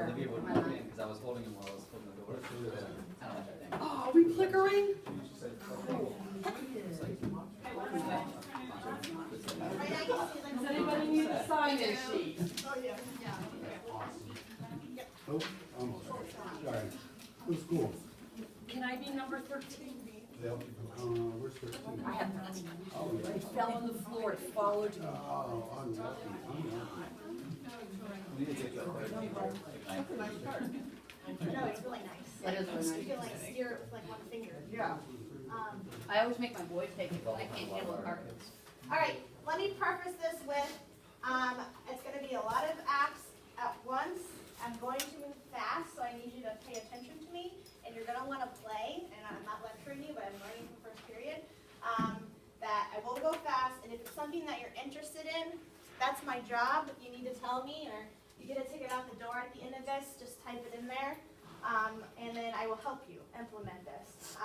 Olivia wouldn't let me in because I was holding him while I was holding the door. I don't like that thing. Oh, are we flickering? Does anybody need a sign-in sheet? Oh, almost. Sorry. Who's cool? Can I be number 13? Where's 13? I have nothing. It fell on the floor, it followed me. Oh, unlucky, unlucky. We need to take that card. No, it's really nice. That is really You can nice. like steer it with like one finger. Yeah. I always make my boys take it, but I can't handle the carpet. All right, let me preface this with, it's gonna be a lot of acts at once. I'm going to move fast, so I need you to pay attention to me, and you're gonna wanna play, and I'm not lecturing you, but I'm learning from first period. That I will go fast, and if it's something that you're interested in, that's my job. You need to tell me, or you get a ticket out the door at the end of this, just type it in there, and then I will help you implement this.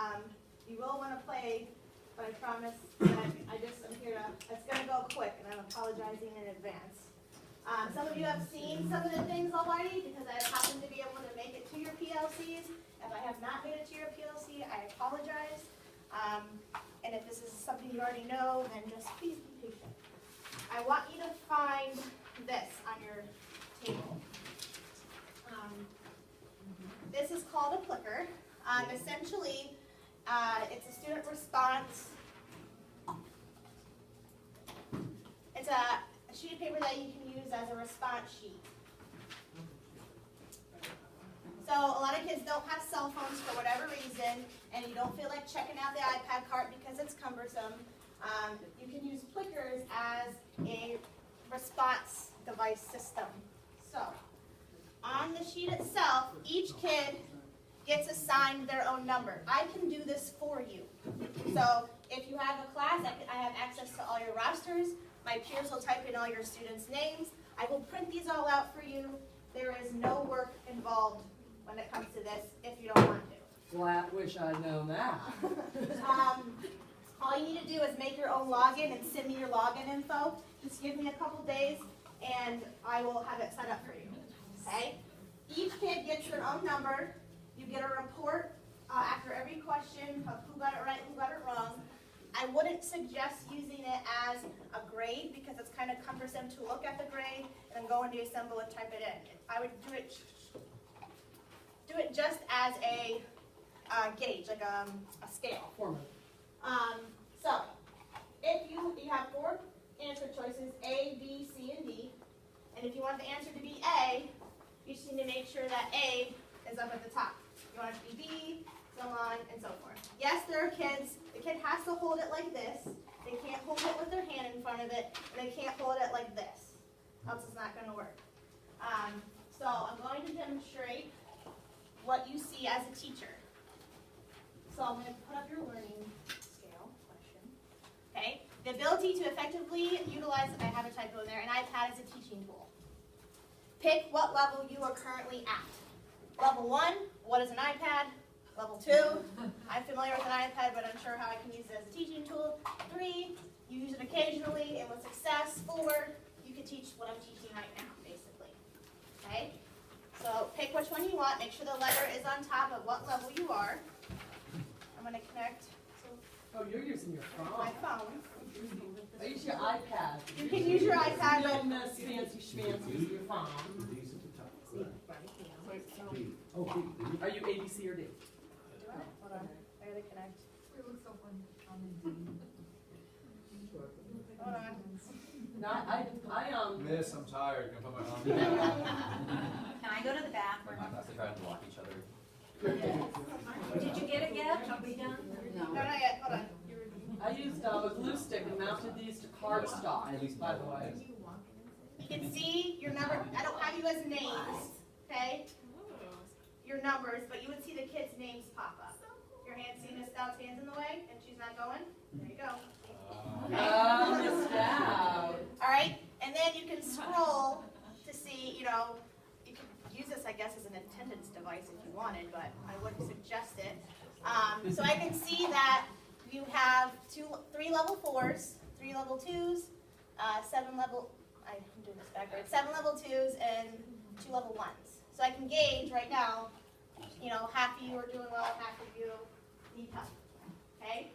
You will wanna play, but I promise that I'm here to, it's gonna go quick, and I'm apologizing in advance. Some of you have seen some of the things already, because I happen to be able to make it to your PLCs. If I have not made it to your PLC, I apologize. And if this is something you already know, then just please be patient. I want you to find this on your table. This is called a Plicker. Essentially, it's a student response. It's a sheet of paper that you can use as a response sheet. So a lot of kids don't have cell phones for whatever reason, and you don't feel like checking out the iPad cart because it's cumbersome. You can use Plickers as a response device system. So on the sheet itself, each kid gets assigned their own number. I can do this for you. So if you have a class, I have access to all your rosters. My peers will type in all your students' names. I will print these all out for you. There is no work involved when it comes to this if you don't want to. Flat wish I'd known that. All you need to do is make your own login and send me your login info. Just give me a couple days and I will have it set up for you. Okay? Each kid gets their own number. You get a report after every question of who got it right, who got it wrong. I wouldn't suggest using it as a grade because it's kind of cumbersome to look at the grade and then go into Assemble and type it in. I would do it just as a gauge, like a scale. So, if you have 4 answer choices, A, B, C, and D, and if you want the answer to be A, you just need to make sure that A is up at the top. You want it to be B, so on and so forth. Yes, there are kids, the kid has to hold it like this. They can't hold it with their hand in front of it, and they can't hold it like this, else it's not going to work. So I'm going to demonstrate what you see as a teacher. So I'm going to put up your learning scale question. Okay, the ability to effectively utilize, I have a typo in there, an iPad as a teaching tool. Pick what level you are currently at. Level 1, what is an iPad? Level 2, I'm familiar with an iPad, but I'm sure how I can use it as a teaching tool. 3, you use it occasionally and with success. 4, you can teach what I'm teaching right now, basically. Okay? So pick which one you want. Make sure the letter is on top of what level you are. I'm going to connect Oh, you're using your my phone. phone. I use your iPad. You can use your iPad, You but don't miss fancy schmancy with your phone. D's at the top. Oh, are you A, B, C, or D? hold on. I got to connect. Hold on. No, Miss, I'm tired. Can I put my arm down? Can I go to the bathroom? My class, they try to block each other. Did you get it yet? Are we done? No, not yet. Hold on. I used a glue stick and mounted these to cardstock, by the way. You can see your number. I don't have you as names, okay? Your numbers, but you would see the kids' names pop up. Your hand, see Miss Dowd's hand's in the way, and she's not going? There you go. Missed out. All right, and then you can scroll to see, you can use this, I guess, as an attendance device if you wanted, but I wouldn't suggest it. So I can see that you have 3 level 4s, 3 level 2s, 7 level, I'm doing this backwards, 7 level 2s, and 2 level 1s. So I can gauge right now, you know, half of you are doing well, half of you need help, okay?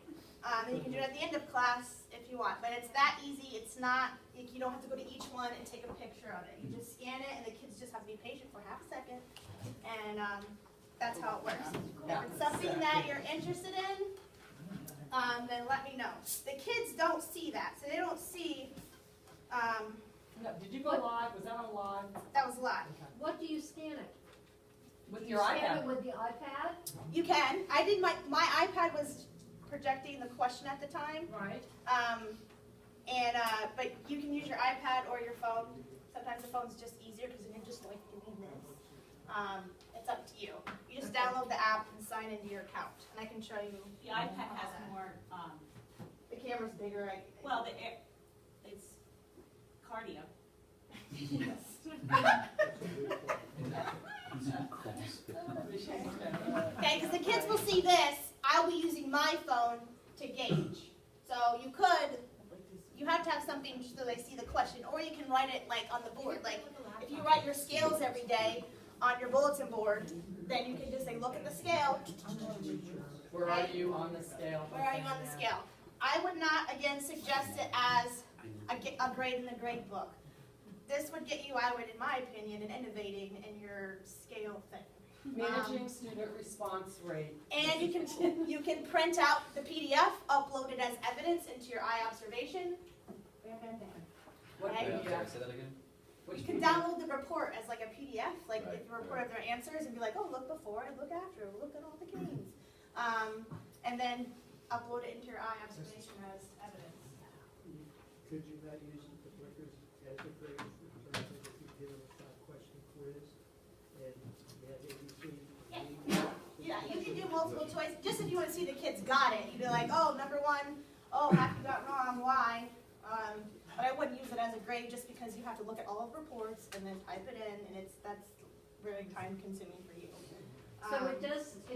And you can do it at the end of class if you want, but it's that easy. It's not, you don't have to go to each one and take a picture of it. You just scan it, and the kids just have to be patient for half a second, and that's how it works. If it's something that you're interested in, then let me know. The kids don't see that, so they don't see, No, did you go live? Was that on live? that was live. What do you scan it? With Do your you scan it iPad? with the iPad? You can. I did my iPad was projecting the question at the time. Right. But you can use your iPad or your phone. Sometimes the phone's just easier because you're just like doing this. It's up to you. You just download the app and sign into your account, and I can show you. The iPad has more, The camera's bigger. well, it's cardio. Okay, because the kids will see this. I'll be using my phone to gauge. So you have to have something so they see the question, or you can write it like on the board. Like if you write your scales every day on your bulletin board, then you can just say, look at the scale. Where are you on the scale? Where are you on the scale? I would not, again, suggest it as a grade in the grade book. This would get you, I would, in my opinion, in innovating in your scale thing. Managing student response rate. And you can print out the PDF, upload it as evidence into your iObservation. What Okay. Sorry, PDF? say that again? You can download the report as like a PDF, like the report of their answers, and be like, oh, look before and look after, look at all the games. And then upload it into your iObservation as evidence. Could you not use the Blickers as a grade in terms of if you did a 5-question quiz and you had ABC? Yeah, you can do multiple choice, just if you want to see the kids got it. You'd be like, oh, number one, oh, half you got wrong, why? But I wouldn't use it as a grade just because you have to look at all of the reports and then type it in, and that's really time consuming for you. So it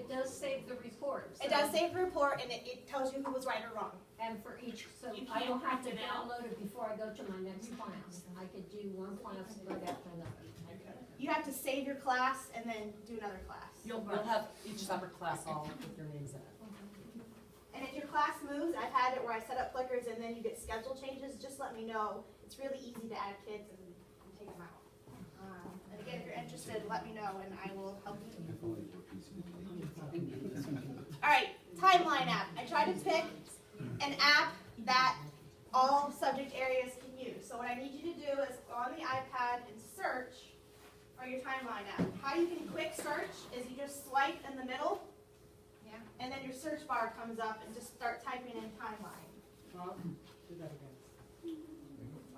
does save the report. It does save the report, and it tells you who was right or wrong. And for each, so You I don't can't have to print it out? download it before I go to my next class. I could do one class right after another. You have to save your class and then do another class. You'll have each separate class all with your names in it. And if your class moves, I've had it where I set up clickers and then you get schedule changes, just let me know. It's really easy to add kids and take them out. And again, if you're interested, let me know and I will help you. All right, timeline app. I tried to pick an app that all subject areas can use. So what I need you to do is go on the iPad and search for your timeline app. How you can quick search is you just swipe in the middle, and then your search bar comes up and just start typing in timeline. Do that again.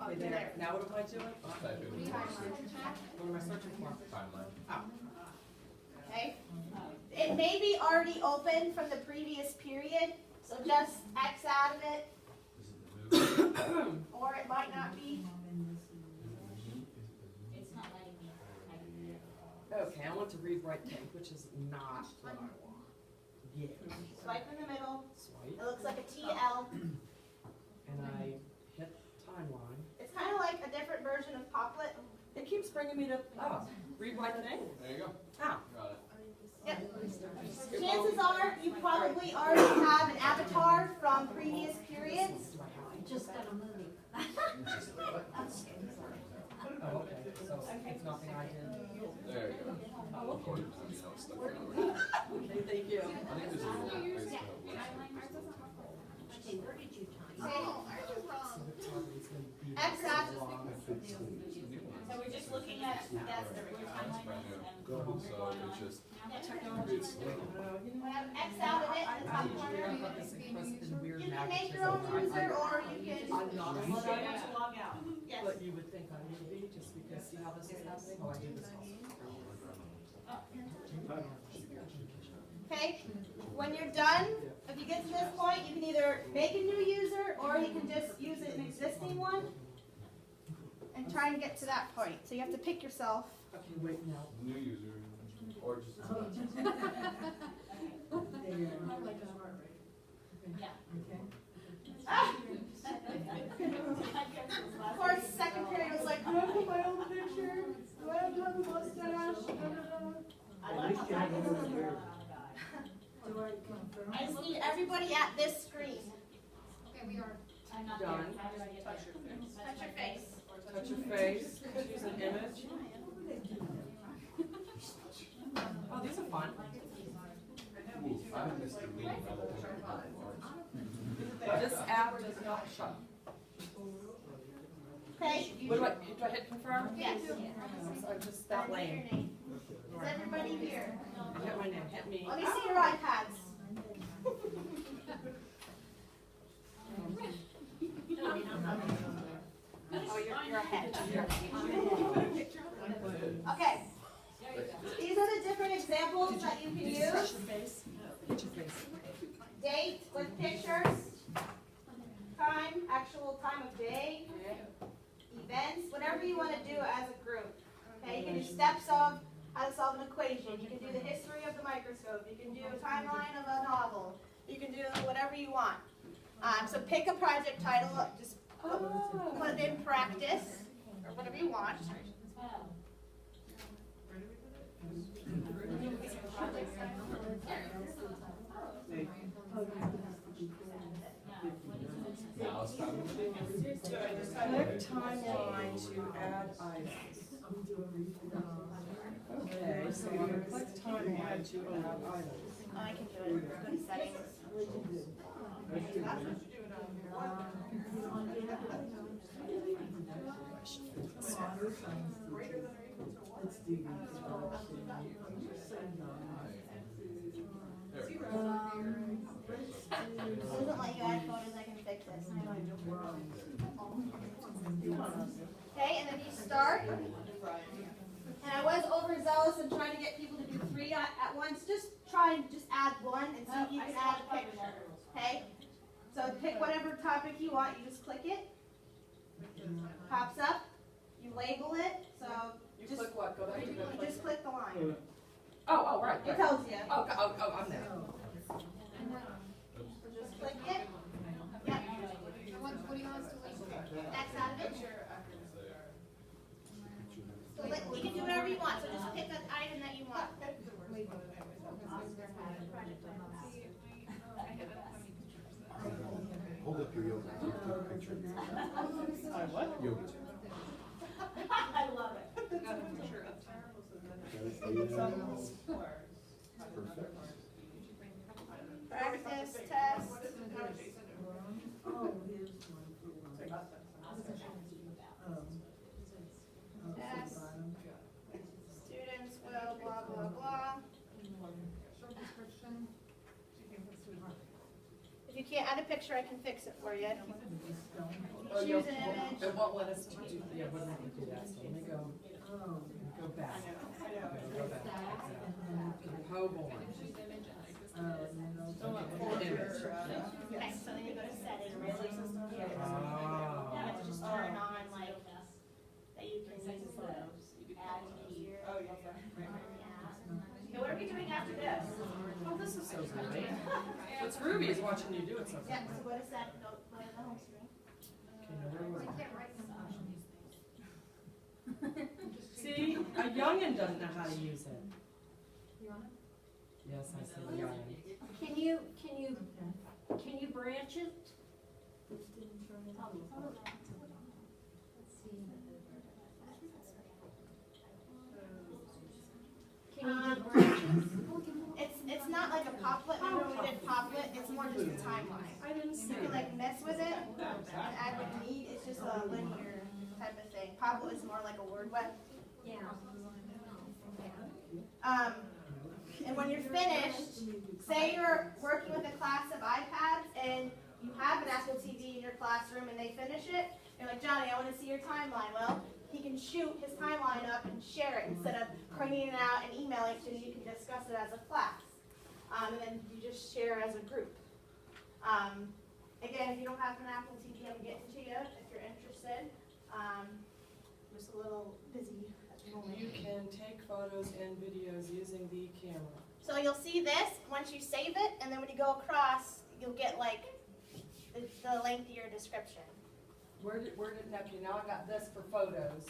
Oh, Okay, there. now what am I doing? Type in What am I searching for? timeline. Okay? It may be already open from the previous period, so just X out of it, or it might not be. It's not letting me. Okay, I want to read right take, which is not what I want. Yeah. Swipe in the middle. Swipe, It looks like a TL. and I hit timeline. It's kind of like a different version of Poplet. It keeps bringing me to, rewrite the name. There you go. Oh. Got it. Yep. Chances are you probably already have an avatar from previous periods. I just got a movie. Oh, okay, so it's nothing I did. There you go. Oh, okay. You know, it's stuck in already. Okay, thank you. I think there's a little place that Okay, where did you time? Okay. So the target's gonna be X out. long. So we're just looking at, that's the regular timeline and. So it's just, it's, We have X out of it in the top corner. Weird You can magic make your own system. user, or you can. I'm not a Well, I user, have to log out. Yes. but you would think I would be, just because see how this is happening? Oh, I do this also. Okay, when you're done, if you get to this point, you can either make a new user or you can just use an existing one and try and get to that point. So you have to pick yourself. Okay, wait now. new user, or just. Yeah. Of course, second period was like, can I put my own picture? Well, have to have a mustache. I At love least you have how a little hair. Do I confirm? I just need everybody at this screen. Okay, we are. I'm not Done. there. How do I get Touch there? your face. Touch your face. Touch your face. Choose an image. Oh, these are fun. I missed the meeting. This app does not shut. Okay? What do I hit confirm? Yes. I'm just that Say your lame. name. Is everybody here? Hit my name, hit me. Let me see your iPads. Oh, you're ahead. Okay. These are the different examples that you can use. Date with pictures, time, actual time of day, events, whatever you want to do as a group. Okay, you can do steps of how to solve an equation. You can do the history of the microscope. You can do a timeline of a novel. You can do whatever you want. So pick a project title, just put it in practice, or whatever you want. Now it's time. Click timeline to add items. Okay, so I'm gonna click timeline to add items. Oh, I can do it. Go to settings. It doesn't let you add photos. I can fix this. Okay, and then you start. And I was overzealous in trying to get people to do 3 at once. Just try and just add 1 and see if you can add a picture. Okay? So pick whatever topic you want. You just click it. Pops up. You label it. So You just, click what? Go back to the you place. just click the line. Oh, right, It right. tells you. I'm there. So just click it. Yep. What do you want us to label? X out of it. So you can do whatever you want. So just pick an item that you want. Hold up your yoga. Take a picture. What? Yoga. I love it. Perfect. Practice, test. Oh, here's one for one. Test. Students will blah, blah, blah. If you can't add a picture, I can fix it for you. Oh, Choose an image. It won't let us do, yeah, we're not gonna do that, so let me go back. Go back. Hobourn. Image. Okay, so then you go to settings. Ah. Now it's just turn on like that you can use photos. Add here. Oh, yeah. Okay, what are we doing after this? Oh, this is so great. What's Ruby is watching you do it so Yeah, so what is that? Go to the home screen. I can't write them. See, a youngin' doesn't know how to use it. Yes, I said youngin'. Can you branch it? Can you do branches? It's not like a poplet. Remember we did poplet? It's more just a timeline. I didn't see You can it. like mess with it and add what you need. It's just a linear type of thing. Poplet is more like a word web. Yeah. And when you're finished, say you're working with a class of iPads and you have an Apple TV in your classroom and they finish it, you're like, Johnny, I want to see your timeline. Well, he can shoot his timeline up and share it instead of printing it out and emailing it to you. You can discuss it as a class. And then you just share as a group. Again, if you don't have an Apple TV, I'm getting to you if you're interested. I'm just a little busy at the moment. You can take photos and videos using the camera. So you'll see this once you save it, and then when you go across, you'll get like the lengthier description. Where did, okay, now I got this for photos.